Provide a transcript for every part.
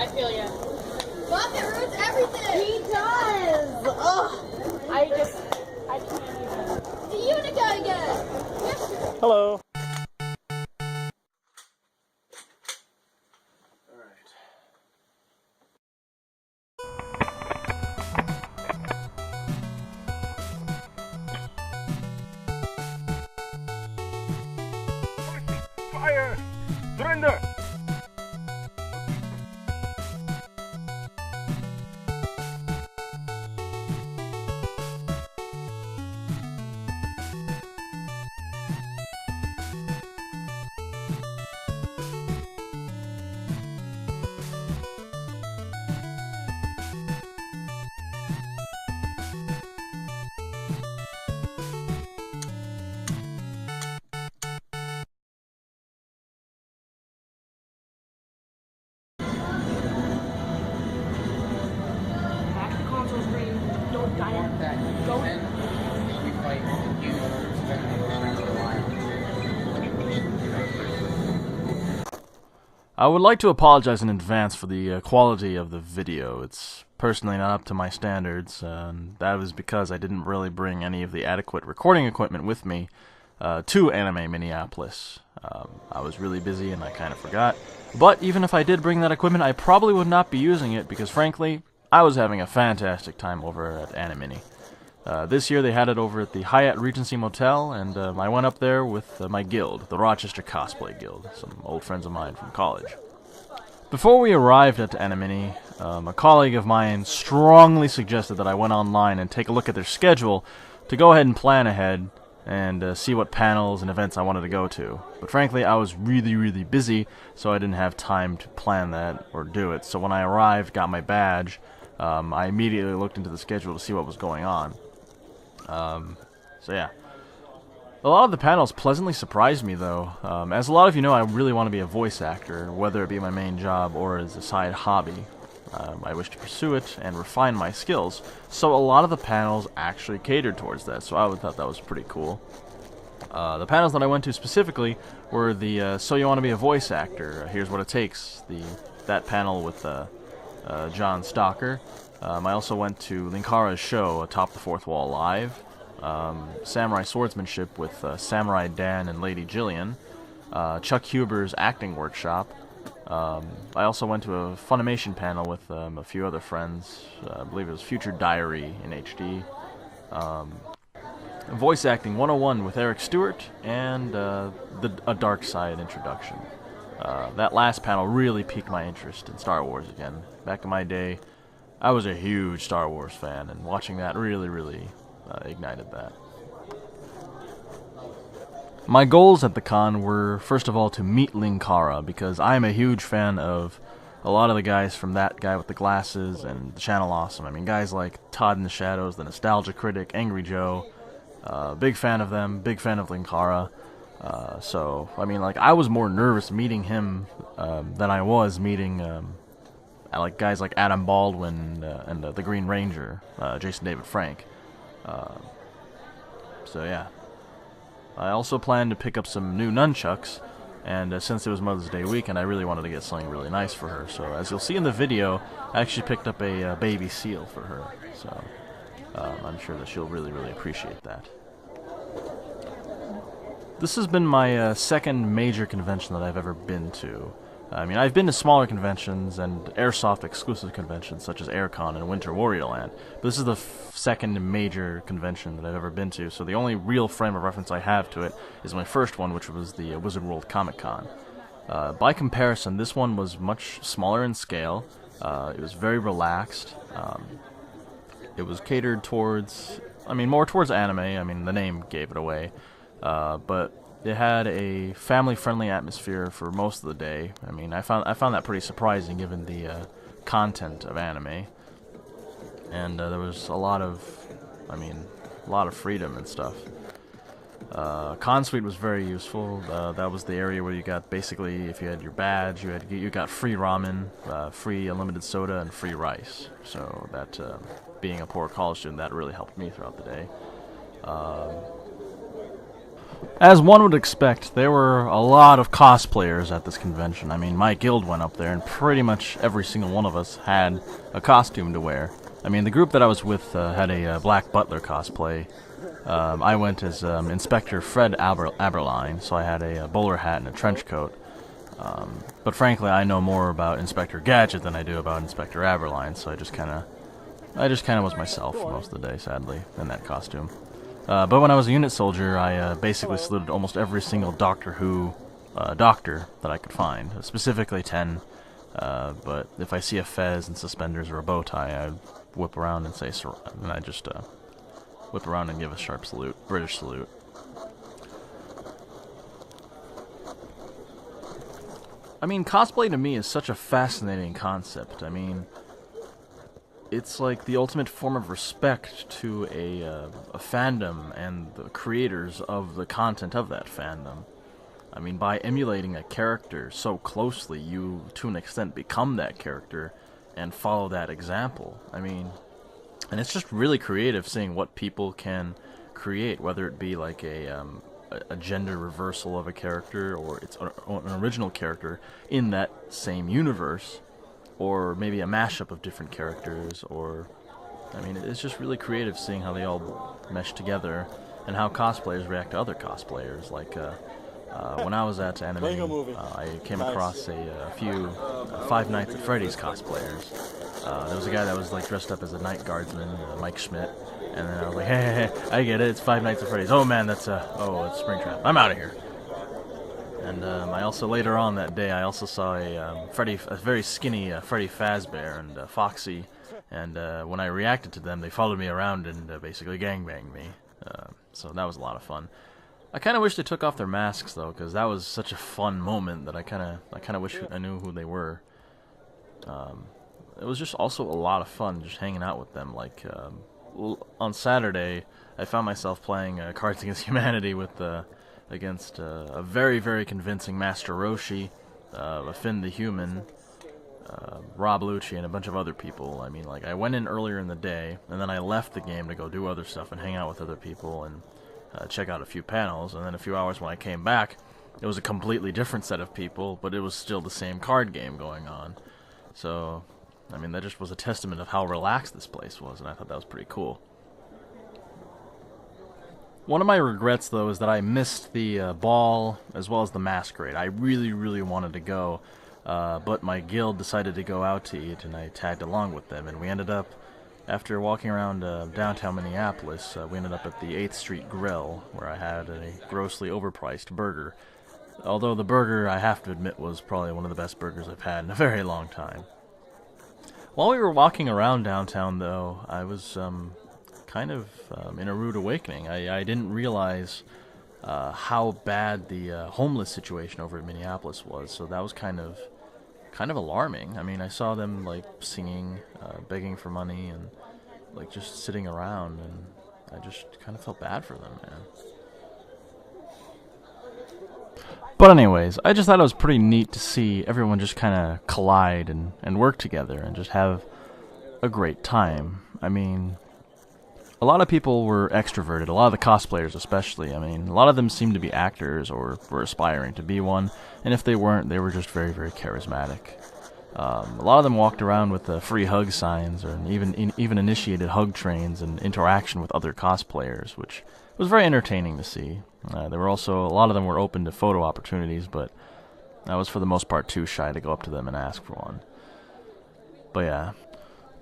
I feel ya. Bucket ruins everything! He does! Ugh! I can't even. The Unica again! Yes. Hello. Fire! Surrender! Back to console screen. Don't die. Go. I would like to apologize in advance for the quality of the video. It's personally not up to my standards, and that was because I didn't really bring any of the adequate recording equipment with me to Anime Minneapolis. I was really busy and I kind of forgot. But even if I did bring that equipment, I probably would not be using it because, frankly, I was having a fantastic time over at Animini. This year they had it over at the Hyatt Regency Motel, and I went up there with my guild, the Rochester Cosplay Guild, some old friends of mine from college. Before we arrived at Animini, a colleague of mine strongly suggested that I went online and take a look at their schedule to go ahead and plan ahead and see what panels and events I wanted to go to. But frankly, I was really busy, so I didn't have time to plan that or do it. So when I arrived, got my badge, I immediately looked into the schedule to see what was going on. So yeah. A lot of the panels pleasantly surprised me, though. As a lot of you know, I really want to be a voice actor, whether it be my main job or as a side hobby. I wish to pursue it and refine my skills, so a lot of the panels actually catered towards that, so I thought that was pretty cool. The panels that I went to specifically were the So You Want to Be a Voice Actor, Here's What It Takes, that panel with John Stalker. I also went to Linkara's show, Atop the Fourth Wall Live, Samurai Swordsmanship with Samurai Dan and Lady Jillian, Chuck Huber's acting workshop. I also went to a Funimation panel with a few other friends. I believe it was Future Diary in HD. Voice Acting 101 with Eric Stewart, and a Dark Side introduction. That last panel really piqued my interest in Star Wars again. Back in my day, I was a huge Star Wars fan, and watching that really ignited that. My goals at the con were, first of all, to meet Linkara, because I'm a huge fan of a lot of the guys from That Guy with the Glasses and the Channel Awesome. I mean, guys like Todd in the Shadows, the Nostalgia Critic, Angry Joe. Big fan of them, big fan of Linkara. So, I mean, like, I was more nervous meeting him than I was meeting like guys like Adam Baldwin and the Green Ranger, Jason David Frank. So yeah. I also planned to pick up some new nunchucks, and since it was Mother's Day weekend, I really wanted to get something really nice for her. So as you'll see in the video, I actually picked up a baby seal for her. So I'm sure that she'll really appreciate that. This has been my second major convention that I've ever been to. I mean, I've been to smaller conventions and Airsoft-exclusive conventions, such as AirCon and Winter Warrior Land, but this is the second major convention that I've ever been to, so the only real frame of reference I have to it is my first one, which was the Wizard World Comic Con. By comparison, this one was much smaller in scale. It was very relaxed. It was catered towards, more towards anime. I mean, the name gave it away, but it had a family-friendly atmosphere for most of the day. I mean, I found that pretty surprising given the content of anime, and there was a lot of freedom and stuff. Con Suite was very useful. That was the area where you got basically, if you had your badge, you got free ramen, free unlimited soda, and free rice. So that, being a poor college student, that really helped me throughout the day. As one would expect, there were a lot of cosplayers at this convention. I mean, my guild went up there, and pretty much every single one of us had a costume to wear. I mean, the group that I was with had a Black Butler cosplay. I went as Inspector Fred Aberline, so I had a bowler hat and a trench coat. But frankly, I know more about Inspector Gadget than I do about Inspector Aberline, so I just kind of was myself most of the day, sadly, in that costume. But when I was a unit soldier, I basically saluted almost every single Doctor Who doctor that I could find, specifically 10. But if I see a fez and suspenders or a bow tie, I'd whip around and say, and I just whip around and give a sharp salute, British salute. I mean, cosplay to me is such a fascinating concept. I mean, it's like the ultimate form of respect to a fandom and the creators of the content of that fandom. I mean, by emulating a character so closely, you, to an extent, become that character and follow that example. I mean, and it's just really creative seeing what people can create, whether it be like a gender reversal of a character, or it's an original character in that same universe, or maybe a mashup of different characters, or, I mean, it's just really creative seeing how they all mesh together, and how cosplayers react to other cosplayers. Like, when I was at Animini, I came across a few Five Nights at Freddy's cosplayers. There was a guy that was like dressed up as a night guardsman, Mike Schmidt, and then I was like, hey, I get it, it's Five Nights at Freddy's. Oh man, that's it's Springtrap. I'm out of here. And I also, later on that day, I also saw a very skinny Freddy Fazbear and Foxy, and when I reacted to them, they followed me around and basically gangbanged me. So that was a lot of fun. I kind of wish they took off their masks though, because that was such a fun moment that I kind of wish I knew who they were. It was just also a lot of fun just hanging out with them. Like on Saturday, I found myself playing Cards Against Humanity with against a very, very convincing Master Roshi, Finn the Human, Rob Lucci, and a bunch of other people. I mean, like, I went in earlier in the day, and then I left the game to go do other stuff and hang out with other people and check out a few panels, and then a few hours when I came back, it was a completely different set of people, but it was still the same card game going on. So, I mean, that just was a testament of how relaxed this place was, and I thought that was pretty cool. One of my regrets, though, is that I missed the ball as well as the masquerade. I really, really wanted to go, but my guild decided to go out to eat, and I tagged along with them, and we ended up, after walking around downtown Minneapolis, we ended up at the 8th Street Grill, where I had a grossly overpriced burger. Although the burger, I have to admit, was probably one of the best burgers I've had in a very long time. While we were walking around downtown, though, I was kind of in a rude awakening. I didn't realize how bad the homeless situation over in Minneapolis was, so that was kind of alarming. I mean, I saw them like singing, begging for money, and like just sitting around, and I just kind of felt bad for them, man. But anyways, I just thought it was pretty neat to see everyone just kind of collide and work together and just have a great time. I mean, a lot of people were extroverted, a lot of the cosplayers especially. I mean, a lot of them seemed to be actors or were aspiring to be one, and if they weren't, they were just very, very charismatic. A lot of them walked around with free hug signs, or even initiated hug trains and interaction with other cosplayers, which was very entertaining to see. There were also, a lot of them were open to photo opportunities, but I was for the most part too shy to go up to them and ask for one. But yeah.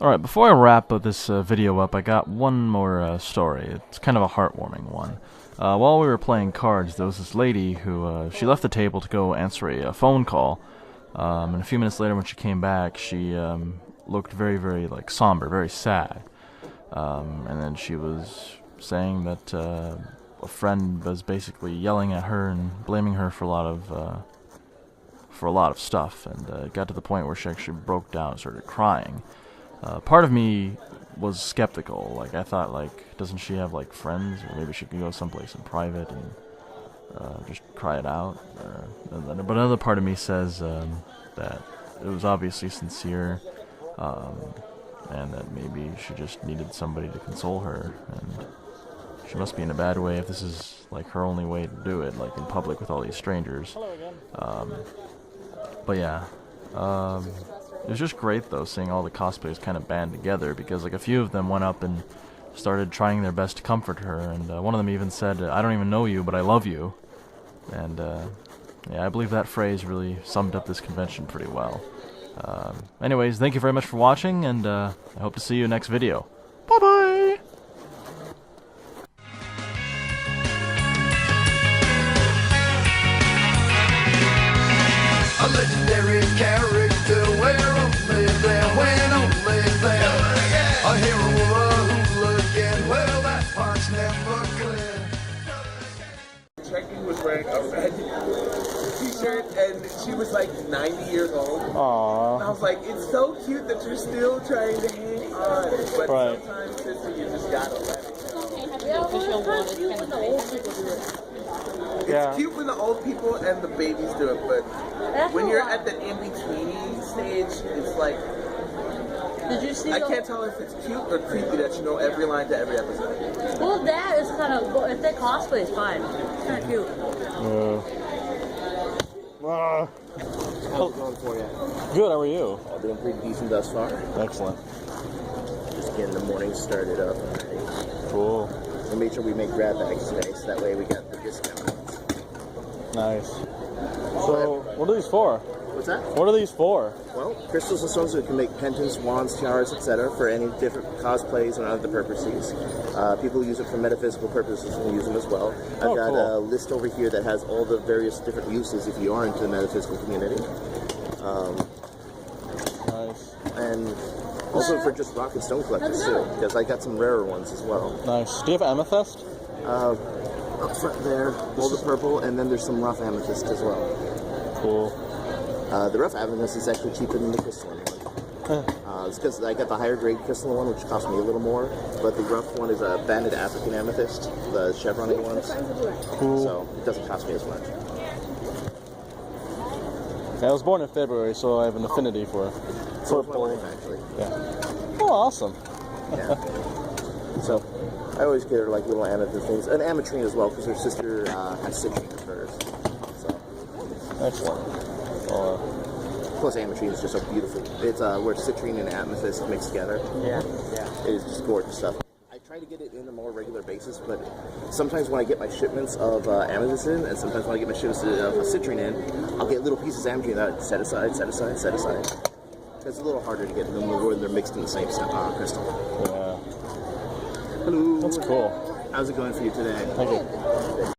Alright, before I wrap this video up, I got one more story. It's kind of a heartwarming one. While we were playing cards, there was this lady who, she left the table to go answer a phone call, and a few minutes later when she came back, she looked very, very, like, somber, very sad. And then she was saying that a friend was basically yelling at her and blaming her for a lot of stuff, and it got to the point where she actually broke down and started crying. Part of me was skeptical. Like, I thought, like, doesn't she have, like, friends? Or maybe she could go someplace in private and just cry it out. But another part of me says that it was obviously sincere, and that maybe she just needed somebody to console her. And She must be in a bad way if this is like her only way to do it, like in public with all these strangers. Hello again. But yeah, it was just great though seeing all the cosplayers kind of band together, because like a few of them went up and started trying their best to comfort her, and one of them even said, "I don't even know you, but I love you." And yeah, I believe that phrase really summed up this convention pretty well. Anyways, thank you very much for watching, and I hope to see you next video. Bye bye. A legendary character where only there, when only there. A hero or a hooligan, well that part's never clear. Trekkie was wearing a red t-shirt and she was like 90 years old. Aww. And I was like, it's so cute that you're still trying to hang on. But Right. sometimes, sister, you just gotta let it go. It's cute when the old people and the babies do it, but when you're at the in-betweeny stage, it's like, Did you see? I can't tell if it's cute or creepy that you know every line to every episode. Well, that is kind of. If they cosplay, it's fine. It's kind of cute. How's it going for you? Good, how are you? All doing pretty decent thus far. Excellent. Just getting the morning started up. Cool. We made sure we make grab bags today, so that way we got the discount. Nice. So, what are these for? What's that? What are these for? Well, crystals and stones that can make pendants, wands, tiaras, etc. for any different cosplays and other purposes. People use it for metaphysical purposes and use them as well. I've got cool. a list over here that has all the various different uses if you are into the metaphysical community. Nice. And also for just rock and stone collectors too, because I got some rarer ones as well. Nice. Do you have amethyst? Up front there, all the purple, and then there's some rough amethyst as well. Cool. The rough amethyst is actually cheaper than the crystalline one. It's because I got the higher grade crystalline one, which cost me a little more, but the rough one is a banded African amethyst, the chevroning ones. Cool. So it doesn't cost me as much. Yeah, I was born in February, so I have an affinity for So is my purple. wife, actually. Yeah. Oh, awesome. Yeah. So I always get her like little amethyst things, and ametrine as well, because her sister has citrine with hers. So. Excellent. Plus, ametrine is just so beautiful. It's where citrine and amethyst mixed together. Yeah. It is just gorgeous stuff. I try to get it in a more regular basis, but sometimes when I get my shipments of amethyst in, and sometimes when I get my shipments of citrine in, I'll get little pieces of ametrine that I set aside, set aside, set aside. It's a little harder to get them when they're mixed in the same crystal. Yeah. Hello. That's cool. How's it going for you today? Thank you.